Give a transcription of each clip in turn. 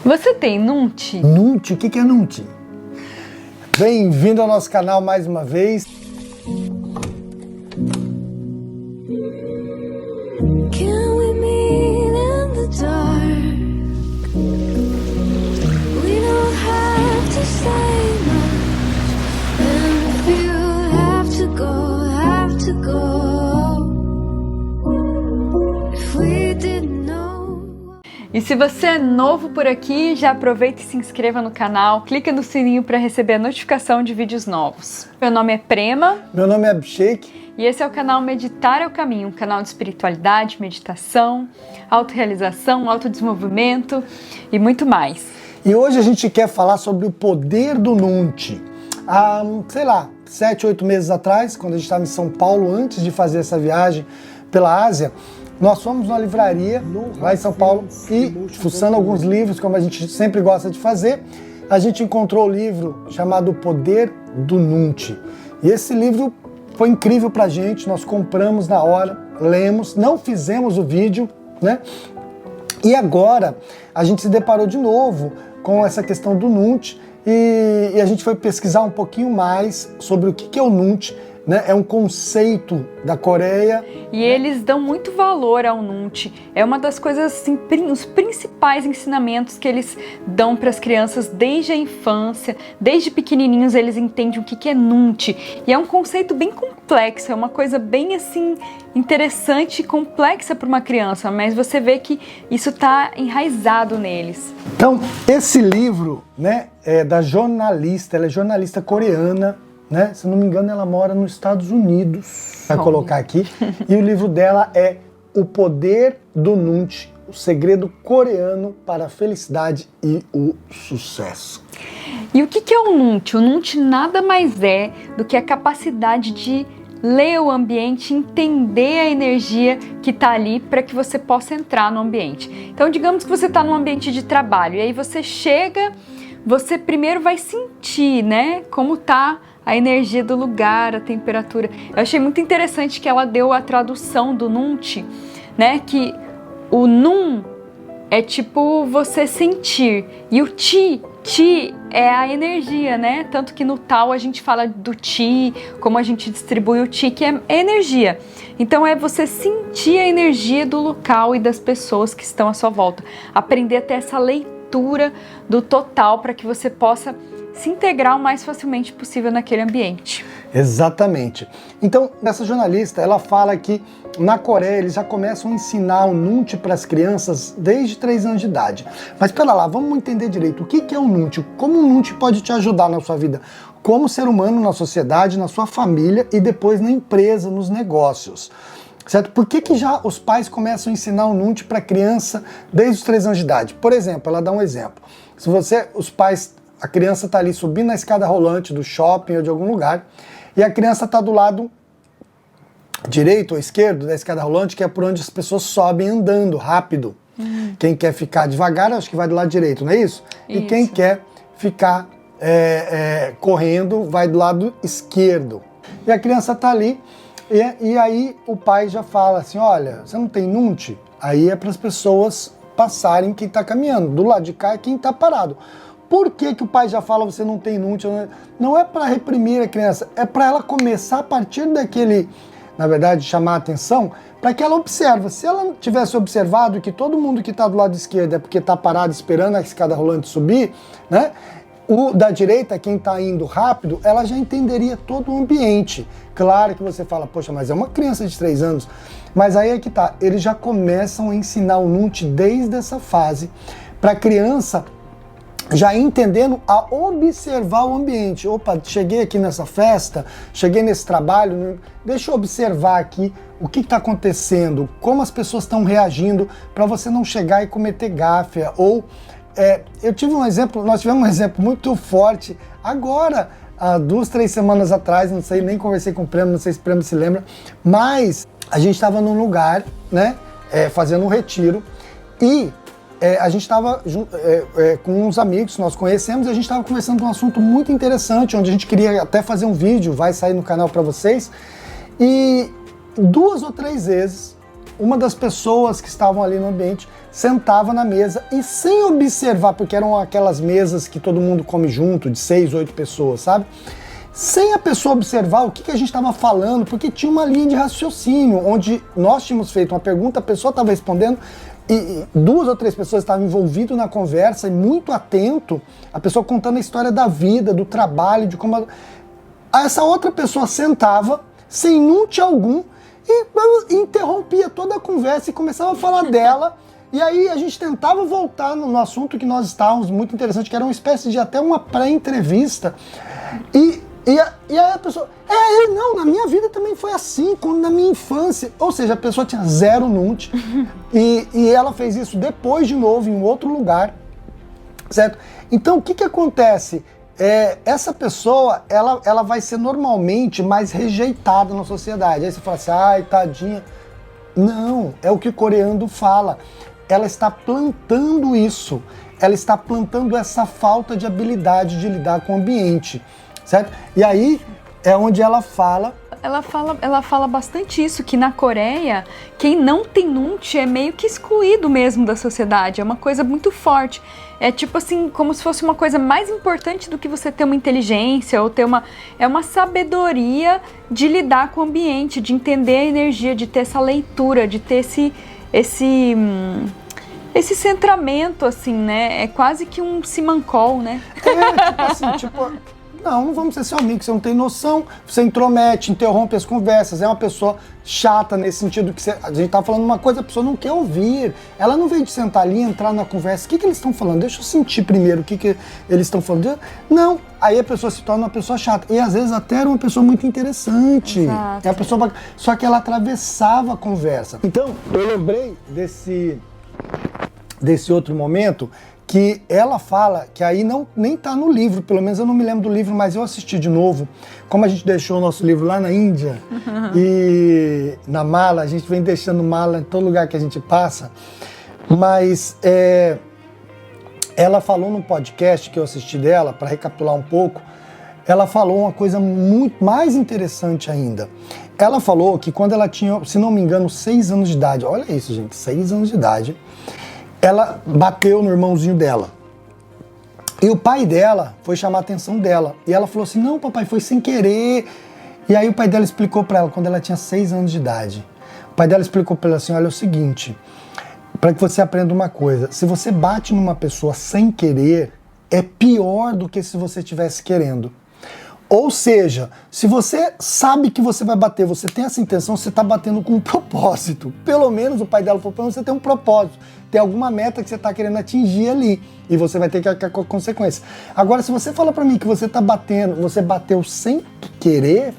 Você tem Nunti? Nunti? O que é Nunti? Bem-vindo ao nosso canal mais uma vez. E se você é novo por aqui, já aproveita e se inscreva no canal, clica no sininho para receber a notificação de vídeos novos. Meu nome é Prema. Meu nome é Abhishek. E esse é o canal Meditar é o Caminho, um canal de espiritualidade, meditação, autorrealização, autodesenvolvimento e muito mais. E hoje a gente quer falar sobre o poder do Nunti. Há, 7, 8 meses atrás, quando a gente estava em São Paulo, antes de fazer essa viagem pela Ásia, nós fomos numa livraria lá em São Paulo e, fuçando alguns livros, como a gente sempre gosta de fazer, a gente encontrou o livro chamado O Poder do Nunti. E esse livro foi incrível pra gente, nós compramos na hora, lemos, não fizemos o vídeo, né? E agora a gente se deparou de novo com essa questão do Nunti e a gente foi pesquisar um pouquinho mais sobre o que é o Nunti. Né? É um conceito da Coreia. E eles dão muito valor ao Nunti. É uma das coisas, assim, os principais ensinamentos que eles dão para as crianças desde a infância. Desde pequenininhos eles entendem o que é Nunti. E é um conceito bem complexo, é uma coisa bem assim interessante e complexa para uma criança, mas você vê que isso está enraizado neles. Então, esse livro, né, é da jornalista, ela é jornalista coreana. Né? Se não me engano, ela mora nos Estados Unidos, vai colocar aqui. E o livro dela é O Poder do Nunti, o segredo coreano para a felicidade e o sucesso. E o que é o Nunti? O Nunti nada mais é do que a capacidade de ler o ambiente, entender a energia que está ali para que você possa entrar no ambiente. Então, digamos que você está num ambiente de trabalho e aí você chega, você primeiro vai sentir, né, como está a energia do lugar, a temperatura. Eu achei muito interessante que ela deu a tradução do Nunti, né? Que o Nun é tipo você sentir e o Ti é a energia, né? Tanto que no Tao a gente fala do Ti, como a gente distribui o Ti, que é energia. Então é você sentir a energia do local e das pessoas que estão à sua volta. Aprender a ter essa leitura do total para que você possa se integrar o mais facilmente possível naquele ambiente. Exatamente. Então, essa jornalista, ela fala que na Coreia eles já começam a ensinar o Nunti para as crianças desde 3 anos de idade. Mas pera lá, vamos entender direito. O que é o Nunti? Como o Nunti pode te ajudar na sua vida? Como ser humano, na sociedade, na sua família e depois na empresa, nos negócios. Certo? Por que já os pais começam a ensinar o Nunti para a criança desde os 3 anos de idade? Por exemplo, ela dá um exemplo. Se a criança está ali subindo na escada rolante do shopping ou de algum lugar, e a criança está do lado direito ou esquerdo da escada rolante, que é por onde as pessoas sobem andando rápido. Quem quer ficar devagar, acho que vai do lado direito, não é isso? E quem quer ficar correndo, vai do lado esquerdo. E a criança está ali, e aí o pai já fala assim, olha, você não tem Nunti? Aí é para as pessoas passarem quem está caminhando. Do lado de cá é quem está parado. Por que o pai já fala você não tem Nunti? Não é para reprimir a criança, é para ela começar a partir daquele, na verdade, chamar a atenção, para que ela observe. Se ela tivesse observado que todo mundo que está do lado esquerdo é porque está parado esperando a escada rolante subir, né? O da direita, quem está indo rápido, ela já entenderia todo o ambiente. Claro que você fala, poxa, mas é uma criança de 3 anos. Mas aí é que tá, eles já começam a ensinar o Nunti desde essa fase, para a criança já entendendo a observar o ambiente. Opa, cheguei aqui nessa festa, cheguei nesse trabalho, deixa eu observar aqui o que está acontecendo, como as pessoas estão reagindo, para você não chegar e cometer gáfia. Ou, nós tivemos um exemplo muito forte agora, há 2, 3 semanas atrás, não sei, nem conversei com o Prêmio, não sei se o Prêmio se lembra, mas a gente estava num lugar, né, fazendo um retiro, e a gente estava com uns amigos que nós conhecemos e a gente estava conversando um assunto muito interessante, onde a gente queria até fazer um vídeo, vai sair no canal para vocês. E 2 ou 3 vezes uma das pessoas que estavam ali no ambiente sentava na mesa e sem observar, porque eram aquelas mesas que todo mundo come junto, de 6, 8 pessoas, sabe? Sem a pessoa observar o que a gente estava falando, porque tinha uma linha de raciocínio, onde nós tínhamos feito uma pergunta, a pessoa estava respondendo, e 2 ou 3 pessoas estavam envolvidas na conversa e muito atento, a pessoa contando a história da vida, do trabalho, de como... Essa outra pessoa sentava, sem nunca algum, e interrompia toda a conversa e começava a falar dela. E aí a gente tentava voltar no assunto que nós estávamos, muito interessante, que era uma espécie de até uma pré-entrevista. E aí a pessoa, não, na minha vida também foi assim, na minha infância. Ou seja, a pessoa tinha 0 nunte. E ela fez isso depois de novo, em outro lugar, certo? Então o que acontece? Essa pessoa, ela vai ser normalmente mais rejeitada na sociedade. Aí você fala assim, ai, tadinha. Não, é o que o coreano fala. Ela está plantando isso. Ela está plantando essa falta de habilidade de lidar com o ambiente, certo? E aí é onde ela fala... Ela fala bastante isso, que na Coreia, quem não tem nunte é meio que excluído mesmo da sociedade. É uma coisa muito forte. É tipo assim, como se fosse uma coisa mais importante do que você ter uma inteligência ou ter uma... É uma sabedoria de lidar com o ambiente, de entender a energia, de ter essa leitura, de ter esse centramento, assim, né? É quase que um simancol, né? Não vamos ser seu amigo, você não tem noção, você intromete, interrompe as conversas, é uma pessoa chata nesse sentido que a gente tá falando uma coisa, a pessoa não quer ouvir, ela não veio de sentar ali, entrar na conversa, o que eles estão falando? Deixa eu sentir primeiro o que eles estão falando. Não, aí a pessoa se torna uma pessoa chata, e às vezes até era uma pessoa muito interessante. Exato. É a pessoa, só que ela atravessava a conversa. Então, eu lembrei desse outro momento, que ela fala, que aí nem tá no livro, pelo menos eu não me lembro do livro, mas eu assisti de novo, como a gente deixou o nosso livro lá na Índia, e na mala, a gente vem deixando mala em todo lugar que a gente passa, mas ela falou no podcast que eu assisti dela, para recapitular um pouco, ela falou uma coisa muito mais interessante ainda. Ela falou que quando ela tinha, se não me engano, 6 anos de idade, olha isso, gente, 6 anos de idade, ela bateu no irmãozinho dela. E o pai dela foi chamar a atenção dela. E ela falou assim, não, papai, foi sem querer. E aí o pai dela explicou para ela, quando ela tinha 6 anos de idade. O pai dela explicou para ela assim, olha, é o seguinte, para que você aprenda uma coisa, se você bate numa pessoa sem querer, é pior do que se você estivesse querendo. Ou seja, se você sabe que você vai bater, você tem essa intenção, você está batendo com um propósito. Pelo menos o pai dela falou, você tem um propósito, tem alguma meta que você está querendo atingir ali e você vai ter que arcar com a consequência. Agora, se você fala para mim que você está batendo, você bateu sem querer,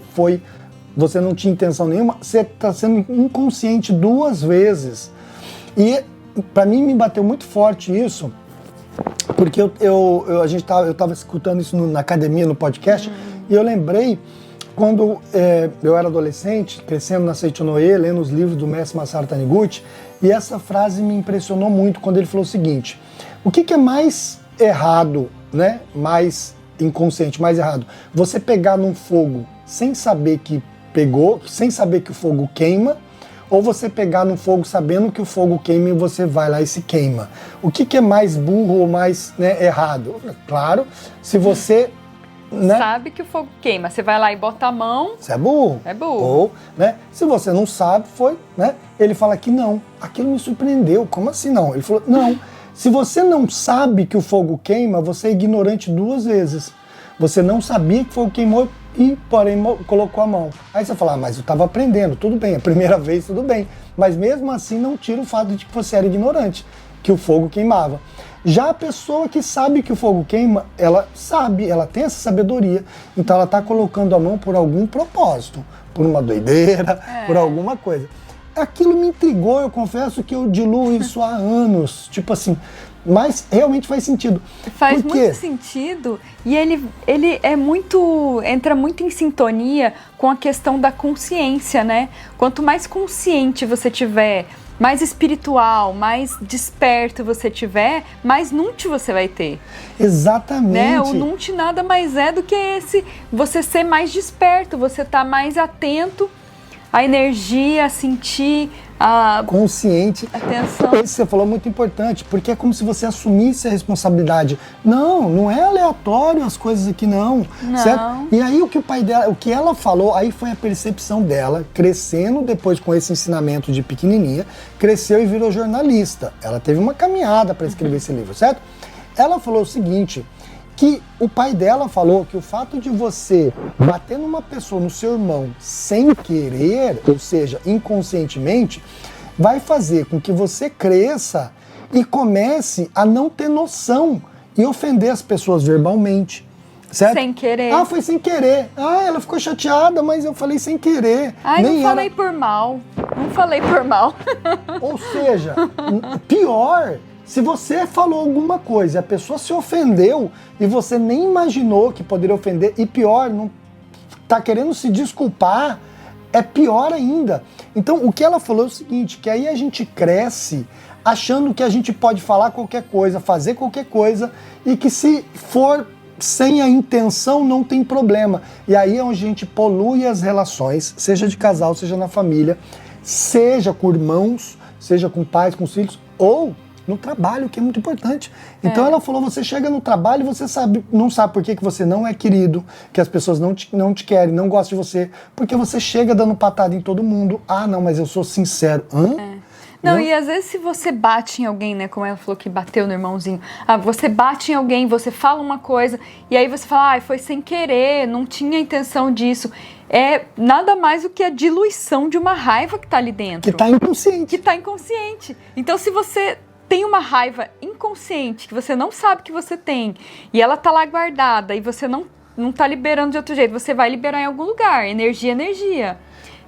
você não tinha intenção nenhuma, você está sendo inconsciente 2 vezes. E para mim me bateu muito forte isso, porque eu estava escutando isso na academia, no podcast, e eu lembrei quando eu era adolescente, crescendo na Seichonoe, lendo os livros do mestre Masaru Taniguchi, e essa frase me impressionou muito quando ele falou o seguinte, o que é mais errado, né? Mais inconsciente, mais errado? Você pegar num fogo sem saber que pegou, sem saber que o fogo queima, ou você pegar no fogo sabendo que o fogo queima e você vai lá e se queima. O que é mais burro ou mais, né, errado? Claro, se você... Né? Sabe que o fogo queima, você vai lá e bota a mão... Você é burro. É burro. Ou, né, se você não sabe, né? Ele fala que não. Aquilo me surpreendeu. Como assim não? Ele falou, não. Se você não sabe que o fogo queima, você é ignorante 2 vezes. Você não sabia que o fogo queimou e, porém, colocou a mão. Aí você fala, mas eu estava aprendendo, tudo bem, a primeira vez tudo bem. Mas mesmo assim não tira o fato de que você era ignorante, que o fogo queimava. Já a pessoa que sabe que o fogo queima, ela sabe, ela tem essa sabedoria, então ela está colocando a mão por algum propósito, por uma doideira, por alguma coisa. Aquilo me intrigou, eu confesso que eu diluo isso há anos, tipo assim, mas realmente faz sentido. Faz muito sentido e ele entra muito em sintonia com a questão da consciência, né? Quanto mais consciente você tiver, mais espiritual, mais desperto você tiver, mais nunte você vai ter. Exatamente. Né? O nunte nada mais é do que você ser mais desperto, você tá mais atento à energia, a sentir consciente. Atenção. Isso que você falou é muito importante, porque é como se você assumisse a responsabilidade. Não é aleatório as coisas aqui, não. Certo? E aí o que o pai dela, o que ela falou, aí foi a percepção dela, crescendo depois com esse ensinamento de pequenininha, cresceu e virou jornalista. Ela teve uma caminhada para escrever esse livro, certo? Ela falou o seguinte, que o pai dela falou que o fato de você bater numa pessoa, no seu irmão, sem querer, ou seja, inconscientemente, vai fazer com que você cresça e comece a não ter noção e ofender as pessoas verbalmente. Certo? Sem querer. Ah, foi sem querer. Ah, ela ficou chateada, mas eu falei sem querer. Ai, não falei por mal. Não falei por mal. Ou seja, pior... Se você falou alguma coisa e a pessoa se ofendeu e você nem imaginou que poderia ofender, e pior, não tá querendo se desculpar, é pior ainda. Então, o que ela falou é o seguinte, que aí a gente cresce achando que a gente pode falar qualquer coisa, fazer qualquer coisa, e que se for sem a intenção não tem problema. E aí é onde a gente polui as relações, seja de casal, seja na família, seja com irmãos, seja com pais, com filhos, ou no trabalho, que é muito importante. Então ela falou, você chega no trabalho e você não sabe por que você não é querido, que as pessoas não te querem, não gostam de você, porque você chega dando patada em todo mundo. Ah, não, mas eu sou sincero. Não, e às vezes se você bate em alguém, né, como ela falou que bateu no irmãozinho, você bate em alguém, você fala uma coisa, e aí você fala, foi sem querer, não tinha intenção disso. É nada mais do que a diluição de uma raiva que tá ali dentro. Que tá inconsciente. Que tá inconsciente. Então se você tem uma raiva inconsciente, que você não sabe que você tem, e ela tá lá guardada, e você não tá liberando de outro jeito, você vai liberar em algum lugar, energia.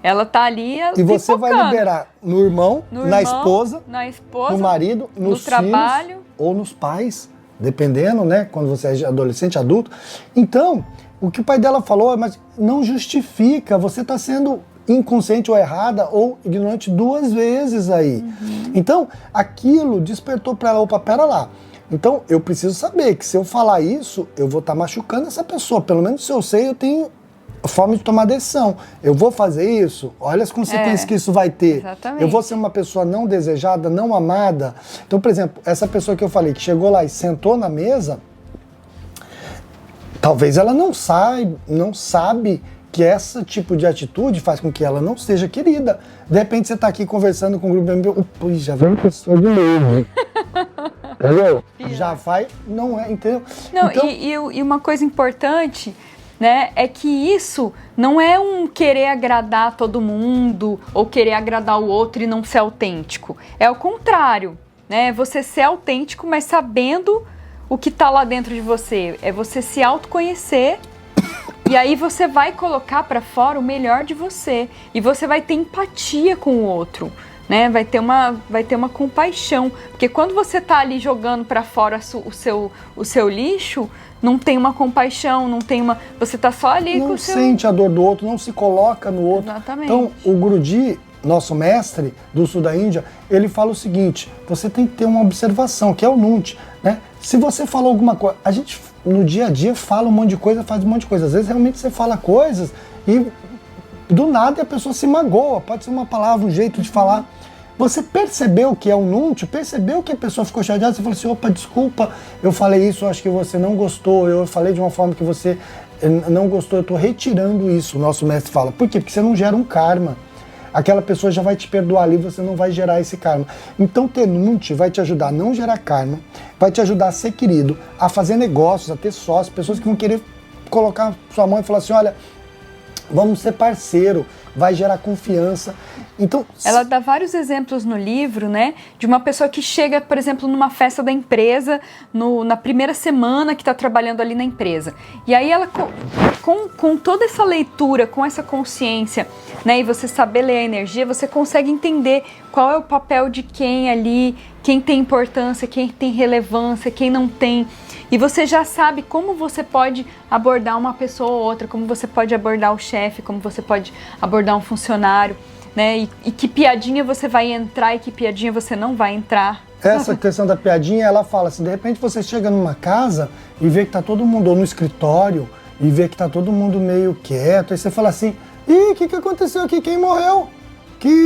Ela tá ali e você vai liberar no irmão, na esposa, no marido, nos trabalho, filhos, ou nos pais, dependendo, né, quando você é adolescente, adulto. Então, o que o pai dela falou, mas não justifica, você tá sendo inconsciente ou errada ou ignorante 2 vezes aí. Então, aquilo despertou para ela, opa, pera lá. Então, eu preciso saber que se eu falar isso, eu vou estar machucando essa pessoa. Pelo menos se eu sei, eu tenho forma de tomar decisão. Eu vou fazer isso, olha as consequências que isso vai ter. Exatamente. Eu vou ser uma pessoa não desejada, não amada. Então, por exemplo, essa pessoa que eu falei, que chegou lá e sentou na mesa, talvez ela não sabe que esse tipo de atitude faz com que ela não seja querida. De repente você está aqui conversando com um grupo de amigos, já vem pessoa de novo. Entendeu? Já vai, não é, entendeu? Não, então... e uma coisa importante, né, é que isso não é um querer agradar todo mundo ou querer agradar o outro e não ser autêntico. É o contrário, né? Você ser autêntico, mas sabendo o que está lá dentro de você. É você se autoconhecer. E aí você vai colocar para fora o melhor de você. E você vai ter empatia com o outro, né? Vai ter uma compaixão. Porque quando você tá ali jogando para fora o seu lixo, não tem uma compaixão, não tem uma... Você tá só ali não com o seu... Não sente a dor do outro, não se coloca no outro. Exatamente. Então, o Guruji, nosso mestre do sul da Índia, ele fala o seguinte, você tem que ter uma observação, que é o Nunti, né? Se você falou alguma coisa... A gente... no dia a dia fala um monte de coisa, faz um monte de coisa. Às vezes realmente você fala coisas e do nada a pessoa se magoa, pode ser uma palavra, um jeito de falar. Você percebeu que é um Nunti, percebeu que a pessoa ficou chateada, você falou assim, opa, desculpa, eu falei isso, acho que você não gostou, eu falei de uma forma que você não gostou, eu estou retirando isso, o nosso mestre fala. Por quê? Porque você não gera um karma. Aquela pessoa já vai te perdoar ali, você não vai gerar esse karma. Então ter Nunti vai te ajudar a não gerar karma, vai te ajudar a ser querido, a fazer negócios, a ter sócios, pessoas que vão querer colocar sua mão e falar assim, olha, vamos ser parceiro, vai gerar confiança. Então, ela dá vários exemplos no livro, né, de uma pessoa que chega, por exemplo, numa festa da empresa, na primeira semana que está trabalhando ali na empresa. E aí ela, com toda essa leitura, com essa consciência, né, e você saber ler a energia, você consegue entender qual é o papel de quem ali, quem tem importância, quem tem relevância, quem não tem. E você já sabe como você pode abordar uma pessoa ou outra, como você pode abordar o chefe, como você pode abordar um funcionário, né? E que piadinha você vai entrar e que piadinha você não vai entrar. Essa questão da piadinha, ela fala assim, de repente você chega numa casa e vê que tá todo mundo, ou no escritório, e vê que tá todo mundo meio quieto, aí você fala assim, ih, o que aconteceu aqui? Quem morreu?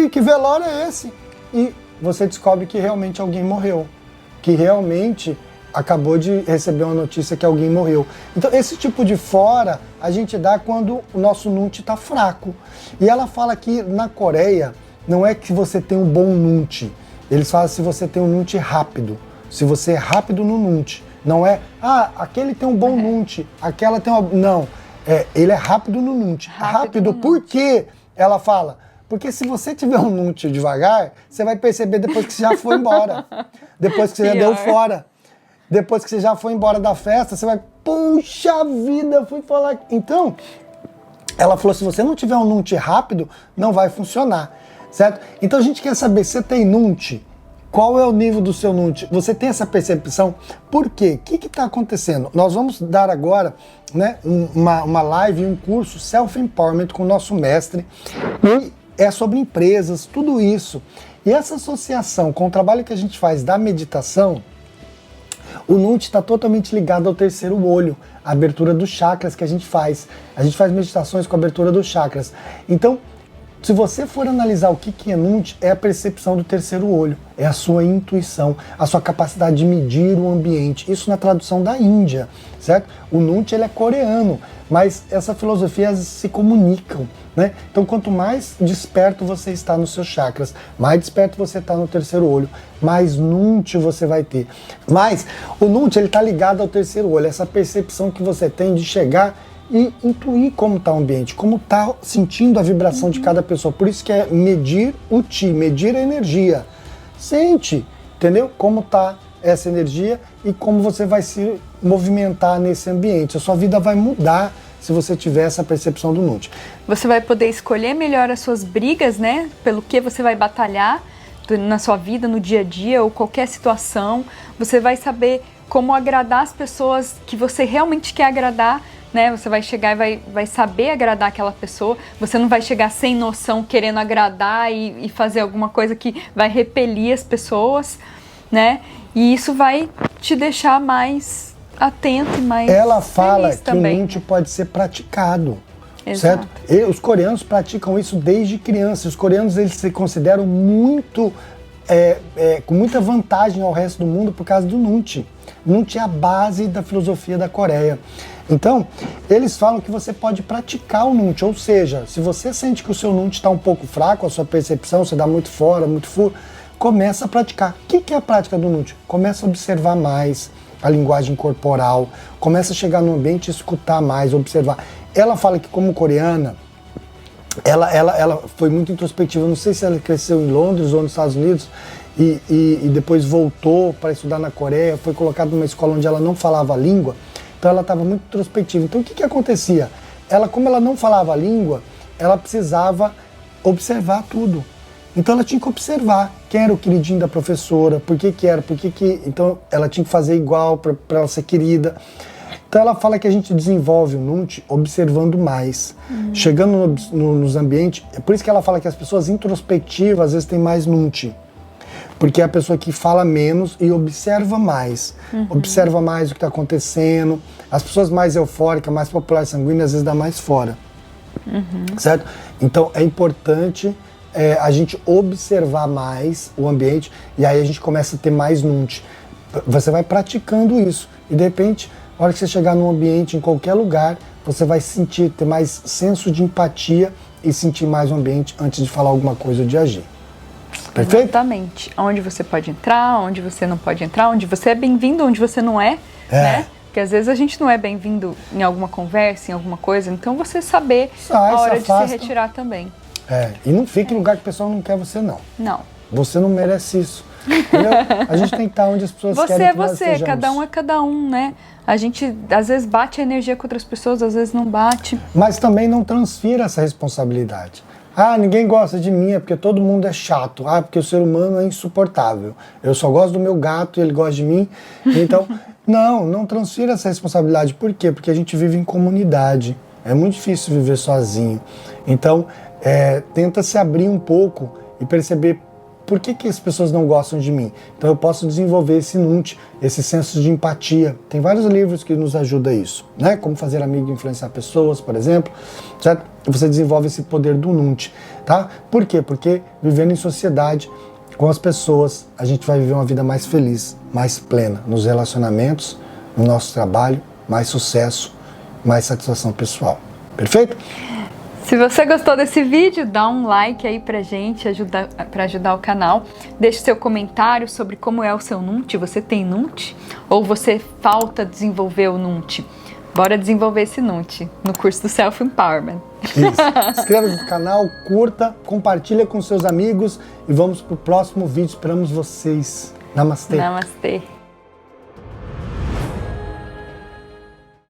que velório é esse? E você descobre que realmente alguém morreu, que realmente acabou de receber uma notícia que alguém morreu. Então esse tipo de fora a gente dá quando o nosso Nunti está fraco. E ela fala que na Coreia não é que você tem um bom Nunti, eles falam se você tem um Nunti rápido, se você é rápido no Nunti. Não é, aquele tem um bom Nunti, aquela tem uma... Não, ele é rápido no Nunti. Rápido por quê? Ela fala, porque se você tiver um Nunti devagar, você vai perceber depois que você já foi embora. Depois que você já deu fora. Depois que você já foi embora da festa, você vai, puxa vida, fui falar... Então, ela falou, se você não tiver um Nunti rápido, não vai funcionar, certo? Então a gente quer saber, você tem Nunti? Qual é o nível do seu Nunti? Você tem essa percepção? Por quê? O que está acontecendo? Nós vamos dar agora, né, uma live, um curso Self-Empowerment com o nosso mestre. E é sobre empresas, tudo isso. E essa associação com o trabalho que a gente faz da meditação, o Nunti está totalmente ligado ao terceiro olho, a abertura dos chakras que a gente faz. A gente faz meditações com a abertura dos chakras. Então, se você for analisar o que é Nunti, é a percepção do terceiro olho, é a sua intuição, a sua capacidade de medir o ambiente. Isso na tradução da Índia, certo? O Nunti ele é coreano, mas essa filosofia se comunicam, né? Então quanto mais desperto você está nos seus chakras, mais desperto você está no terceiro olho, mais Nunti você vai ter. Mas o Nunti ele está ligado ao terceiro olho, essa percepção que você tem de chegar e intuir como está o ambiente, como está sentindo a vibração de cada pessoa. Por isso que é medir o Ti, medir a energia. Sente, entendeu? Como está essa energia e como você vai se movimentar nesse ambiente. A sua vida vai mudar se você tiver essa percepção do Nunti. Você vai poder escolher melhor as suas brigas, né? Pelo que você vai batalhar na sua vida, no dia a dia ou qualquer situação. Você vai saber como agradar as pessoas que você realmente quer agradar, né? Você vai chegar e vai saber agradar aquela pessoa. Você não vai chegar sem noção querendo agradar e fazer alguma coisa que vai repelir as pessoas, né? E isso vai te deixar mais atento e mais Ela fala que também, o Nunti pode ser praticado. Exato. Certo? E os coreanos praticam isso desde criança. Os coreanos eles se consideram muito com muita vantagem ao resto do mundo por causa do Nunti. Nunti é a base da filosofia da Coreia. Então, eles falam que você pode praticar o Nunti, ou seja, se você sente que o seu Nunti está um pouco fraco, a sua percepção, você dá muito fora, muito furo, começa a praticar. O que é a prática do Nunti? Começa a observar mais a linguagem corporal, começa a chegar no ambiente e escutar mais, observar. Ela fala que como coreana, ela foi muito introspectiva, não sei se ela cresceu em Londres ou nos Estados Unidos, e depois voltou para estudar na Coreia, foi colocada numa escola onde ela não falava a língua, então ela estava muito introspectiva. Então o que acontecia? Como ela não falava a língua, ela precisava observar tudo. Então ela tinha que observar quem era o queridinho da professora, por que era, então ela tinha que fazer igual para ela ser querida. Então ela fala que a gente desenvolve o Nunti observando mais, chegando nos ambientes. É por isso que ela fala que as pessoas introspectivas às vezes têm mais Nunti. Porque é a pessoa que fala menos e observa mais. Observa mais o que está acontecendo. As pessoas mais eufóricas, mais populares sanguíneas, às vezes dá mais fora. Certo? Então é importante a gente observar mais o ambiente e aí a gente começa a ter mais Nunti. Você vai praticando isso e de repente, na hora que você chegar num ambiente, em qualquer lugar, você vai sentir, ter mais senso de empatia e sentir mais o ambiente antes de falar alguma coisa ou de agir. Perfeito? Exatamente. Onde você pode entrar, onde você não pode entrar, onde você é bem-vindo, onde você não é, né? Porque às vezes a gente não é bem-vindo em alguma conversa, em alguma coisa, então você saber a hora de se retirar também. E não fique em lugar que o pessoal não quer você, não. Não. Você não merece isso. Entendeu? A gente tem que estar onde as pessoas querem que nós estejamos. Cada um é cada um, né? A gente, às vezes, bate a energia com outras pessoas, às vezes não bate. Mas também não transfira essa responsabilidade. Ninguém gosta de mim, é porque todo mundo é chato. Porque o ser humano é insuportável. Eu só gosto do meu gato e ele gosta de mim. Então, não transfira essa responsabilidade. Por quê? Porque a gente vive em comunidade. É muito difícil viver sozinho. Então, tenta se abrir um pouco e perceber por que as pessoas não gostam de mim? Então eu posso desenvolver esse NUNT, esse senso de empatia. Tem vários livros que nos ajudam a isso, né? Como fazer amigo e influenciar pessoas, por exemplo, certo? Você desenvolve esse poder do NUNT, tá? Por quê? Porque vivendo em sociedade com as pessoas, a gente vai viver uma vida mais feliz, mais plena, nos relacionamentos, no nosso trabalho, mais sucesso, mais satisfação pessoal. Perfeito? Se você gostou desse vídeo, dá um like aí pra gente, para ajudar o canal. Deixe seu comentário sobre como é o seu NUNT. Você tem NUNT? Ou você falta desenvolver o NUNT? Bora desenvolver esse NUNT no curso do Self Empowerment. Isso. Inscreva-se no canal, curta, compartilha com seus amigos e vamos pro próximo vídeo. Esperamos vocês. Namastê. Namastê.